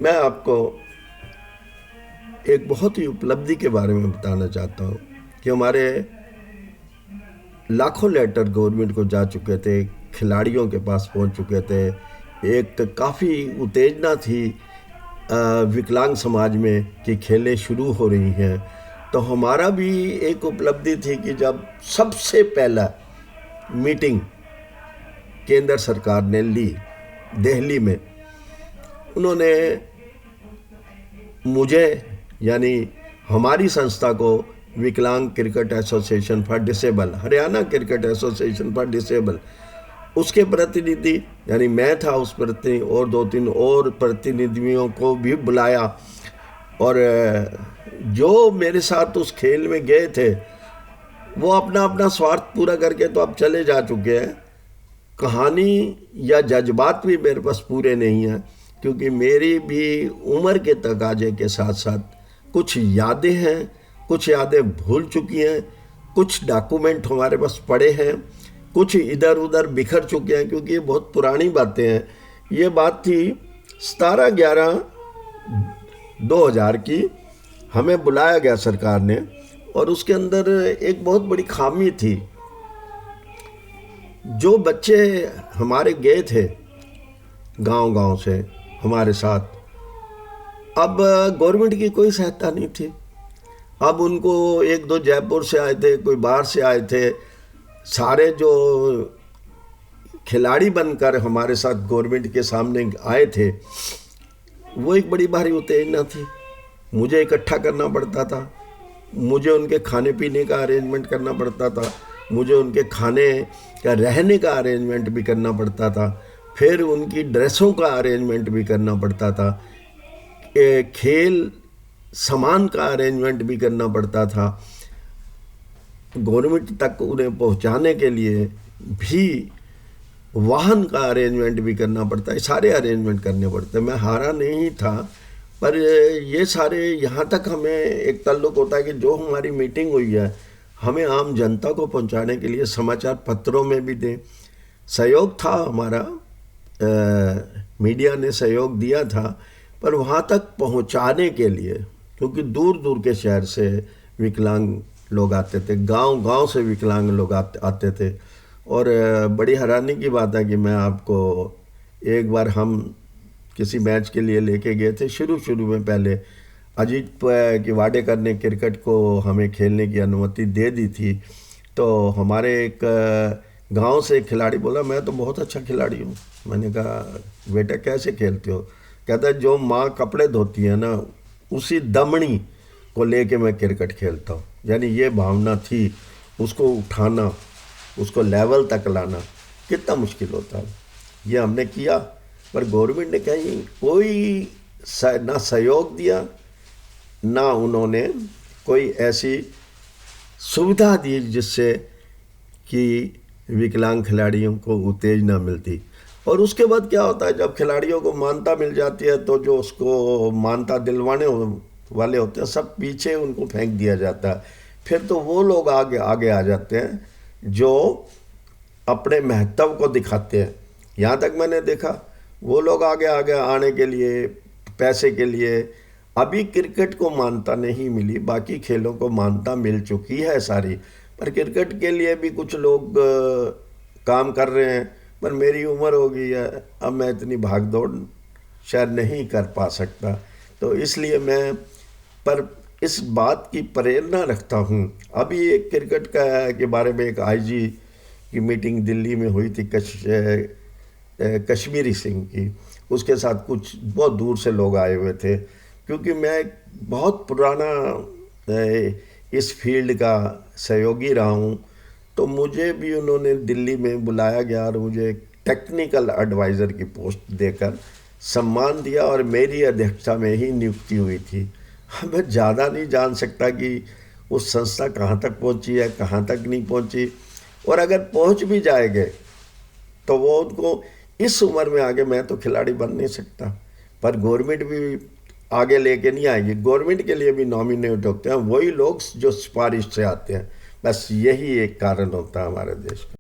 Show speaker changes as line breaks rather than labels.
मैं आपको एक बहुत ही उपलब्धि के बारे में बताना चाहता हूँ कि हमारे लाखों लेटर गवर्नमेंट को जा चुके थे, खिलाड़ियों के पास पहुँच चुके थे। एक काफ़ी उत्तेजना थी विकलांग समाज में कि खेलें शुरू हो रही हैं। तो हमारा भी एक उपलब्धि थी कि जब सबसे पहला मीटिंग केंद्र सरकार ने ली दिल्ली में, उन्होंने मुझे यानी हमारी संस्था को विकलांग cricket association for disable, Haryana cricket association for disable, उसके प्रतिनिधि यानी मैं था उस प्रतिनिधि और 2-3 और प्रतिनिधियों को भी बुलाया। और जो मेरे साथ उस खेल में गए थे वो अपना अपना स्वार्थ पूरा करके तो अब चले जा चुके हैं। कहानी या जज्बात भी मेरे पास पूरे नहीं हैं, क्योंकि मेरी भी उम्र के तकाजे के साथ साथ कुछ यादें हैं, कुछ यादें भूल चुकी हैं, कुछ डॉक्यूमेंट हमारे पास पड़े हैं, कुछ इधर उधर बिखर चुके हैं, क्योंकि ये बहुत पुरानी बातें हैं। ये बात थी 17/11/2000 की। हमें बुलाया गया सरकार ने और उसके अंदर एक बहुत बड़ी खामी थी। जो बच्चे हमारे गए थे गांव-गांव से हमारे साथ, अब गवर्नमेंट की कोई सहायता नहीं थी। अब उनको 1-2 जयपुर से आए थे, कोई बाहर से आए थे। सारे जो खिलाड़ी बनकर हमारे साथ गवर्नमेंट के सामने आए थे, वो एक बड़ी भारी उत्तेजना थी। मुझे इकट्ठा करना पड़ता था, मुझे उनके खाने पीने का अरेंजमेंट करना पड़ता था, मुझे उनके खाने का रहने का अरेंजमेंट भी करना पड़ता था, फिर उनकी ड्रेसों का अरेंजमेंट भी करना पड़ता था, खेल सामान का अरेंजमेंट भी करना पड़ता था। गवर्नमेंट तक उन्हें पहुंचाने के लिए भी वाहन का अरेंजमेंट भी करना पड़ता है, सारे अरेंजमेंट करने पड़ते हैं। मैं हारा नहीं था, पर ये सारे यहाँ तक हमें एक ताल्लुक होता है कि जो हमारी मीटिंग हुई है हमें आम जनता को पहुँचाने के लिए समाचार पत्रों में भी दें। सहयोग था हमारा, मीडिया ने सहयोग दिया था, पर वहाँ तक पहुँचाने के लिए, क्योंकि दूर दूर के शहर से विकलांग लोग आते थे, गांव-गांव से विकलांग लोग आते थे। और बड़ी हैरानी की बात है कि मैं आपको एक बार हम किसी मैच के लिए लेके गए थे। शुरू में पहले अजीत किवाडेकर ने क्रिकेट को हमें खेलने की अनुमति दे दी थी। तो हमारे एक गांव से एक खिलाड़ी बोला, मैं तो बहुत अच्छा खिलाड़ी हूँ। मैंने कहा, बेटा कैसे खेलते हो? कहता है, जो माँ कपड़े धोती है ना, उसी दमड़ी को लेके मैं क्रिकेट खेलता हूँ। यानी ये भावना थी, उसको उठाना, उसको लेवल तक लाना कितना मुश्किल होता है। ये हमने किया, पर गवर्नमेंट ने कहीं कोई ना सहयोग दिया, ना उन्होंने कोई ऐसी सुविधा दी जिससे कि विकलांग खिलाड़ियों को उत्तेजना मिलती। और उसके बाद क्या होता है, जब खिलाड़ियों को मान्यता मिल जाती है तो जो उसको मान्यता दिलवाने वाले होते हैं सब पीछे उनको फेंक दिया जाता है। फिर तो वो लोग आगे आ जाते हैं जो अपने महत्व को दिखाते हैं। यहाँ तक मैंने देखा वो लोग आगे आने के लिए, पैसे के लिए। अभी क्रिकेट को मान्यता नहीं मिली, बाकी खेलों को मान्यता मिल चुकी है सारी, पर क्रिकेट के लिए भी कुछ लोग काम कर रहे हैं। पर मेरी उम्र हो गई है, अब मैं इतनी भाग दौड़ शायद नहीं कर पा सकता। तो इसलिए मैं पर इस बात की प्रेरणा रखता हूँ। अभी एक क्रिकेट के बारे में एक आईजी की मीटिंग दिल्ली में हुई थी, कश्मीरी सिंह की। उसके साथ कुछ बहुत दूर से लोग आए हुए थे, क्योंकि मैं बहुत पुराना इस फील्ड का सहयोगी रहा हूँ। तो मुझे भी उन्होंने दिल्ली में बुलाया गया और मुझे टेक्निकल एडवाइज़र की पोस्ट देकर सम्मान दिया और मेरी अध्यक्षता में ही नियुक्ति हुई थी। मैं ज़्यादा नहीं जान सकता कि उस संस्था कहाँ तक पहुँची है, कहाँ तक नहीं पहुँची। और अगर पहुँच भी जाएंगे तो वो उनको इस उम्र में आगे, मैं तो खिलाड़ी बन नहीं सकता, पर गवर्नमेंट भी आगे लेके नहीं आएगी। गवर्नमेंट के लिए भी नॉमिनेट होते हैं वही लोग जो सिफारिश से आते हैं। बस यही एक कारण होता है हमारे देश में।